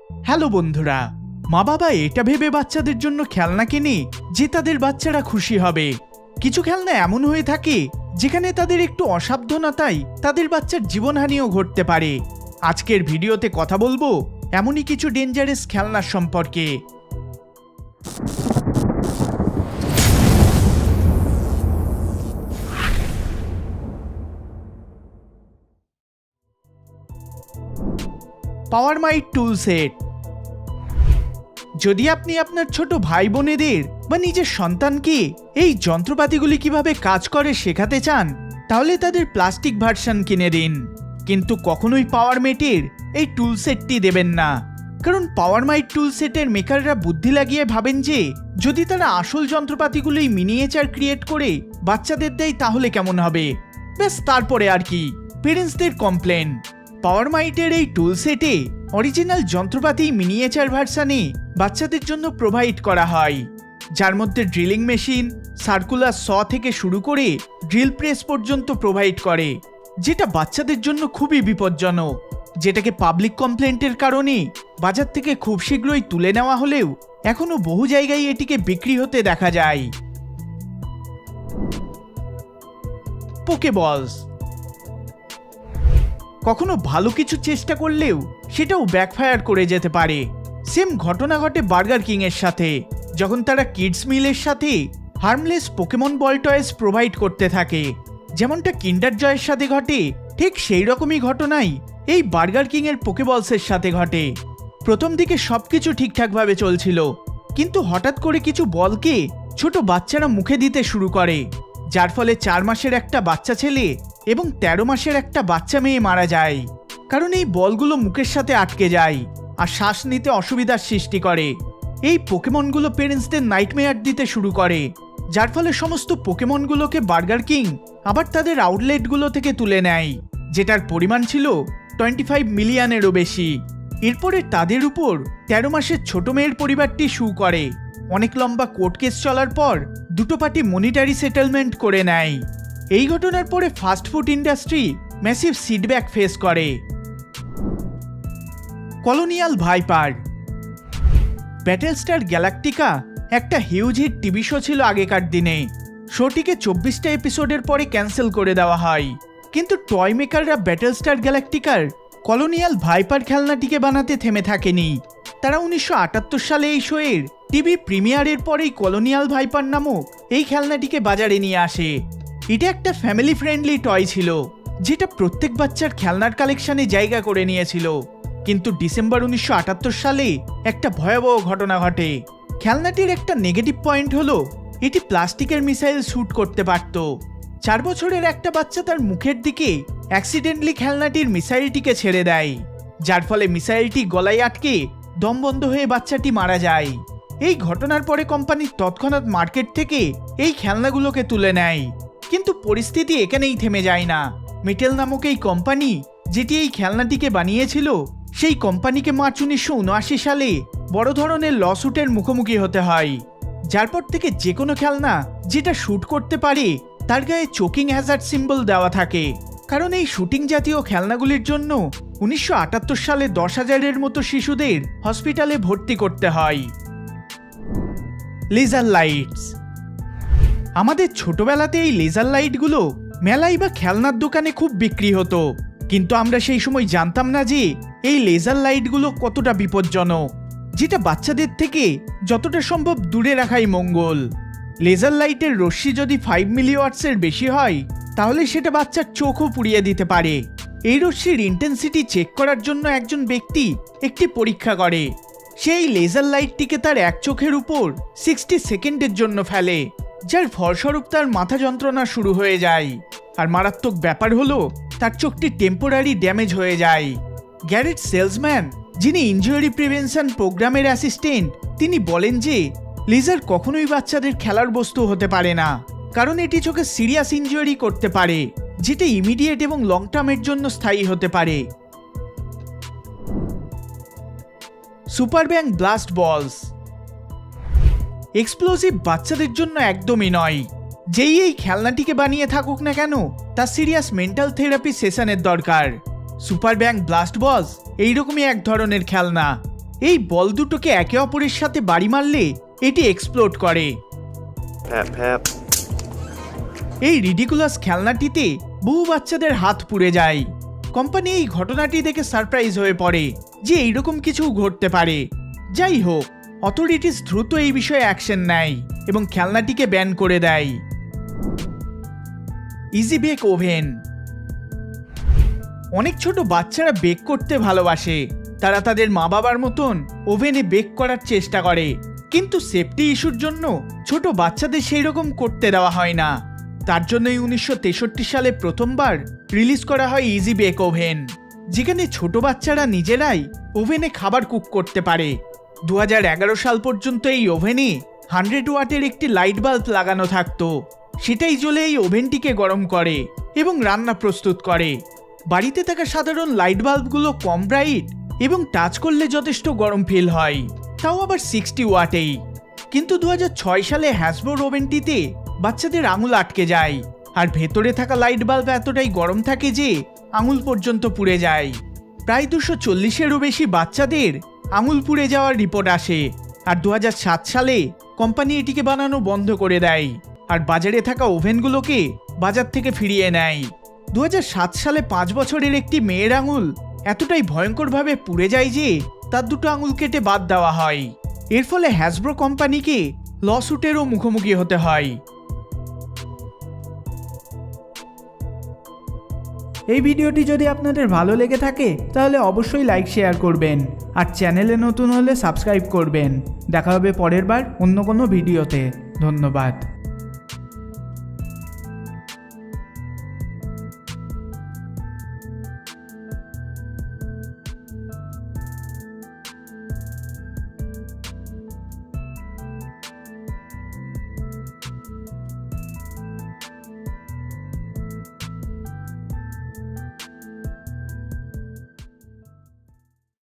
Hello বন্ধুরা, মা বাবা এটা ভেবে বাচ্চাদের জন্য খেলনা কেনে যে তাদের বাচ্চারা খুশি হবে। কিছু খেলনা এমন হয়ে থাকে যেখানে তাদের একটু অসাবধানতায় তাদের বাচ্চার জীবনহানিও ঘটতে পারে। আজকের ভিডিওতে কথা বলবো এমনই কিছু ডেঞ্জারাস খেলনার সম্পর্কে। পাওয়ার মাইট টুল সেট। যদি আপনি আপনার ছোট ভাই বোনেদের বা নিজের সন্তানকে এই যন্ত্রপাতিগুলি কিভাবে কাজ করে শেখাতে চান, তাহলে তাদের প্লাস্টিক ভার্সন কিনে দিন, কিন্তু কখনোই পাওয়ার মেটের এই টুল সেটটি দেবেন না। কারণ পাওয়ার মাইট টুল সেটের মেকাররা বুদ্ধি লাগিয়ে ভাবেন যে যদি তারা আসল যন্ত্রপাতিগুলোই মিনিয়েচার ক্রিয়েট করে বাচ্চাদের দেয় তাহলে কেমন হবে। ব্যাস, তারপরে আর কি, পেরেন্টসদের কমপ্লেন। পাওয়ার মাইটের এই টুল সেটে অরিজিনাল যন্ত্রপাতি মিনিয়েচার ভার্সানে বাচ্চাদের জন্য প্রোভাইড করা হয়, যার মধ্যে ড্রিলিং মেশিন, সার্কুলার স থেকে শুরু করে ড্রিল প্রেস পর্যন্ত প্রোভাইড করে, যেটা বাচ্চাদের জন্য খুবই বিপজ্জনক, যেটাকে পাবলিক কমপ্লেন্টের কারণে বাজার থেকে খুব শীঘ্রই তুলে নেওয়া হলেও এখনো বহু জায়গায় এটিকে বিক্রি হতে দেখা যায়। পোকেবলস। কখনো ভালো কিছু চেষ্টা করলেও সেটাও ব্যাকফায়ার করে যেতে পারে। সেম ঘটনা ঘটে বার্গার কিং এর সাথে, যখন তারা কিডস মিলের সাথে হার্মলেস পোকেমন বল টয়েস প্রোভাইড করতে থাকে। যেমনটা কিন্ডার জয়ের সাথে ঘটে, ঠিক সেই রকমই ঘটনাই এই বার্গার কিং এর পোকেবলসের সাথে ঘটে। প্রথম দিকে সবকিছু ঠিকঠাকভাবে চলছিল, কিন্তু হঠাৎ করে কিছু বলকে ছোট বাচ্চারা মুখে দিতে শুরু করে, যার ফলে 4 মাসের একটা বাচ্চা ছেলে এবং 13 মাসের একটা বাচ্চা মেয়ে মারা যায়। কারণ এই বলগুলো মুখের সাথে আটকে যায় আর শ্বাস নিতে অসুবিধার সৃষ্টি করে। এই পোকেমনগুলো পেরেন্টসদের নাইটমেয়ার দিতে শুরু করে, যার ফলে সমস্ত পোকেমনগুলোকে বার্গার কিং আবার তাদের আউটলেটগুলো থেকে তুলে নেয়, যেটার পরিমাণ ছিল 25 মিলিয়নেরও বেশি। এরপরে তাদের উপর 13 মাসের ছোট মেয়ের পরিবারটি সু করে। অনেক লম্বা কোর্ট কেস চলার পর দুটো পার্টি মনিটারি সেটেলমেন্ট করে নেয়। এই ঘটনার পরে fast food industry massive setback face করে। Colonial viper. ব্যাটেলস্টার গ্যালাকটিকা একটা হিউজ হিট টিভি শো ছিল আগেকার দিনে। শোটিকে 24টা এপিসোডের পরে ক্যান্সেল করে দেওয়া হয়, কিন্তু টয় মেকাররা ব্যাটেলস্টার গ্যালাকটিকার কলোনিয়াল ভাইপার খেলনাটিকে বানাতে থেমে থাকেনি। তারা 1978 সালে এই শোয়ের টিভি প্রিমিয়ারের পরেই কলোনিয়াল ভাইপার নামক এই খেলনাটিকে বাজারে নিয়ে আসে। এটা একটা ফ্যামিলি ফ্রেন্ডলি টয় ছিল, যেটা প্রত্যেক বাচ্চার খেলনার কালেকশনে জায়গা করে নিয়েছিল। কিন্তু ডিসেম্বর 1978 সালে একটা ভয়াবহ ঘটনা ঘটে। খেলনাটির একটা নেগেটিভ পয়েন্ট হলো এটি প্লাস্টিকের মিসাইল শ্যুট করতে পারত। 4 বছরের একটা বাচ্চা তার মুখের দিকে অ্যাক্সিডেন্টলি খেলনাটির মিসাইলটিকে ছেড়ে দেয়, যার ফলে মিসাইলটি গলায় আটকে দম বন্ধ হয়ে বাচ্চাটি মারা যায়। এই ঘটনার পরে কোম্পানি তৎক্ষণাৎ মার্কেট থেকে এই খেলনাগুলোকে তুলে নেয়। কিন্তু পরিস্থিতি এখানেই থেমে যায় না। মেটেল নামক এই কোম্পানি, যেটি এই খেলনাটিকে বানিয়েছিল, সেই কোম্পানিকে মার্চ 1979 সালে বড় ধরনের লসুটের মুখোমুখি হতে হয়, যার পর থেকে যে কোনো খেলনা যেটা শ্যুট করতে পারে তার গায়ে চোকিং হ্যাজার্ড সিম্বল দেওয়া থাকে। কারণ এই শুটিং জাতীয় খেলনাগুলির জন্য 1978 সালে 10,000-এর মতো শিশুদের হসপিটালে ভর্তি করতে হয়। Laser lights. আমাদের ছোটবেলাতে এই লেজার লাইটগুলো মেলায় বা খেলনার দোকানে খুব বিক্রি হতো, কিন্তু আমরা সেই সময় জানতাম না যে এই লেজার লাইটগুলো কতটা বিপজ্জনক, যেটা বাচ্চাদের থেকে যতটা সম্ভব দূরে রাখাই মঙ্গল। লেজার লাইটের রশ্মি যদি 5 মিলিওয়াটসের বেশি হয় তাহলে সেটা বাচ্চার চোখও পুড়িয়ে দিতে পারে। এই রশ্মির ইন্টেন্সিটি চেক করার জন্য একজন ব্যক্তি একটি পরীক্ষা করে। সেই লেজার লাইটটিকে তার এক চোখের উপর 60 সেকেন্ডের জন্য ফেলে, যার ফলস্বরূপ তার মাথা যন্ত্রণা শুরু হয়ে যায়। আর মারাত্মক ব্যাপার হলো তার চোখটি টেম্পোরারি ড্যামেজ হয়ে যায়। গ্যারেট সেলসম্যান, যিনি ইনজুরি প্রিভেনশন প্রোগ্রামের অ্যাসিস্ট্যান্ট, তিনি বলেন যে লেজার কখনোই বাচ্চাদের খেলার বস্তু হতে পারে না, কারণ এটি চোখে সিরিয়াস ইনজুরি করতে পারে, যেটা ইমিডিয়েট এবং লং টার্মের জন্য স্থায়ী হতে পারে। সুপার ব্যাং ব্লাস্ট বলস। এক্সপ্লোসিভ বাচ্চাদের জন্য একদমই নয়। যেই এই খেলনাটিকে বানিয়ে থাকুক না কেন, তার সিরিয়াস মেন্টাল থেরাপি সেশনের দরকার। সুপার ব্যাং ব্লাস্ট বলস এইরকমই এক ধরনের খেলনা। এই বল দুটোকে একে অপরের সাথে বাড়ি মারলে এটি এক্সপ্লোড করে। এই রিডিকুলাস খেলনাটিতে বহু বাচ্চাদের হাত পুড়ে যায়। কোম্পানি এই ঘটনাটি দেখে সারপ্রাইজ হয়ে পড়ে যে এইরকম কিছু ঘটতে পারে। যাই হোক, অথরিটিস দ্রুত এই বিষয়ে অ্যাকশন নেয় এবং খেলনাটিকে ব্যান করে দেয়। Easy bake oven. অনেক ছোট বাচ্চারা বেক করতে ভালোবাসে। তারা তাদের মা বাবার মতন ওভেনে বেক করার চেষ্টা করে, কিন্তু সেফটি ইস্যুর জন্য ছোট বাচ্চাদের সেই রকম করতে দেওয়া হয় না। তার জন্যই 1963 সালে প্রথমবার রিলিজ করা হয় ইজি বেক ওভেন, যেখানে ছোট বাচ্চারা নিজেরাই ওভেনে খাবার কুক করতে পারে। 2011 সাল পর্যন্ত এই ওভেনে 100 ওয়াটের একটি লাইট বাল্ব লাগানো থাকতো। সেটাই জ্বলে এই ওভেনটিকে গরম করে এবং রান্না প্রস্তুত করে। বাড়িতে থাকা সাধারণ লাইট বাল্বগুলো কম ব্রাইট এবং টাচ করলে যথেষ্ট গরম ফিল হয়, তাও আবার 60 ওয়াটেই। কিন্তু 2006 সালে হ্যাসব্রোর ওভেনটিতে বাচ্চাদের আঙুল আটকে যায়, আর ভেতরে থাকা লাইট বাল্ব এতটাই গরম থাকে যে আঙুল পর্যন্ত পুড়ে যায়। প্রায় 240-এরও বেশি বাচ্চাদের আঙুল পুড়ে যাওয়ার রিপোর্ট আসে। আর 2007 সালে কোম্পানি এটিকে বানানো বন্ধ করে দেয় আর বাজারে থাকা ওভেনগুলোকে বাজার থেকে ফিরিয়ে নেয়। 2007 সালে 5 বছরের একটি মেয়ের আঙুল এতটাই ভয়ঙ্করভাবে পুড়ে যায় যে তার দুটো আঙুল কেটে বাদ দেওয়া হয়। এর ফলে হ্যাসব্রো কোম্পানিকে লসুটেরও মুখোমুখি হতে হয়। এই ভিডিওটি যদি আপনাদের ভালো লেগে থাকে তাহলে অবশ্যই লাইক শেয়ার করবেন, আর চ্যানেলে নতুন হলে সাবস্ক্রাইব করবেন। দেখা হবে পরের বার অন্য কোনো ভিডিওতে। ধন্যবাদ।